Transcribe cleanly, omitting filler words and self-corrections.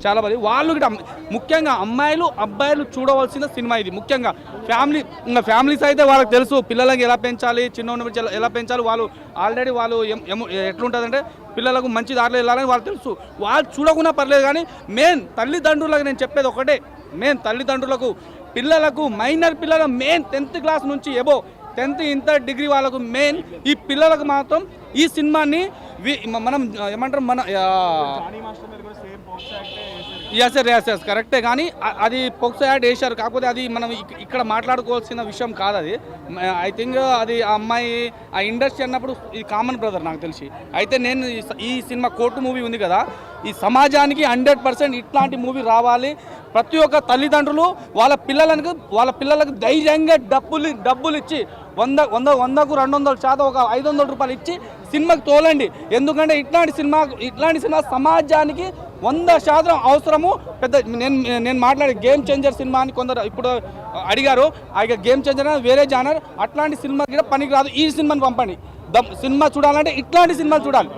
చాలా బాగుంది. వాళ్ళు కూడా ముఖ్యంగా అమ్మాయిలు అబ్బాయిలు చూడవలసిన సినిమా ఇది. ముఖ్యంగా ఫ్యామిలీస్ అయితే వాళ్ళకి తెలుసు పిల్లలకి ఎలా పెంచాలి, చిన్న ఎలా పెంచాలి. వాళ్ళు ఆల్రెడీ వాళ్ళు ఎట్లుంటుందంటే పిల్లలకు మంచి దారిలో వెళ్ళాలని వాళ్ళు తెలుసు. వాళ్ళు చూడకుండా పర్లేదు. కానీ మెయిన్ తల్లిదండ్రులకు నేను చెప్పేది ఒకటే, మెయిన్ తల్లిదండ్రులకు పిల్లలకు మైనర్ పిల్లల మెయిన్ 10th క్లాస్ నుంచి ఎబో 10th ఇంటర్ డిగ్రీ వాళ్ళకు మెయిన్ ఈ పిల్లలకు మాత్రం ఈ సినిమాని మనం ఏమంటారు మన ఎస్ కరెక్టే. కానీ అది పోక్సో యాక్ట్ వేశారు. కాకపోతే అది మనం ఇక్కడ మాట్లాడుకోవాల్సిన విషయం కాదు. అది ఐ థింక్ అది ఆ అమ్మాయి ఆ ఇండస్ట్రీ అన్నప్పుడు ఇది కామన్ బ్రదర్ నాకు తెలిసి. అయితే నేను ఈ సినిమా కోర్టు మూవీ ఉంది కదా, ఈ సమాజానికి 100% ఇట్లాంటి మూవీ రావాలి. ప్రతి ఒక్క తల్లిదండ్రులు వాళ్ళ పిల్లలకు ధైర్యంగా డబ్బులు ఇచ్చి 100కు 200% ఒక 500 రూపాయలు ఇచ్చి సినిమాకి తోలండి. ఎందుకంటే ఇట్లాంటి సినిమా సమాజానికి 100% అవసరము. పెద్ద నేను మాట్లాడే గేమ్ చేంజర్ సినిమా అని కొందరు ఇప్పుడు అడిగారు. ఆ గేమ్ చేంజర్ వేరే జానర్, అట్లాంటి సినిమా కూడా పనికి రాదు. ఈ సినిమాని పంపండి. సినిమా చూడాలంటే ఇట్లాంటి సినిమాలు చూడాలి.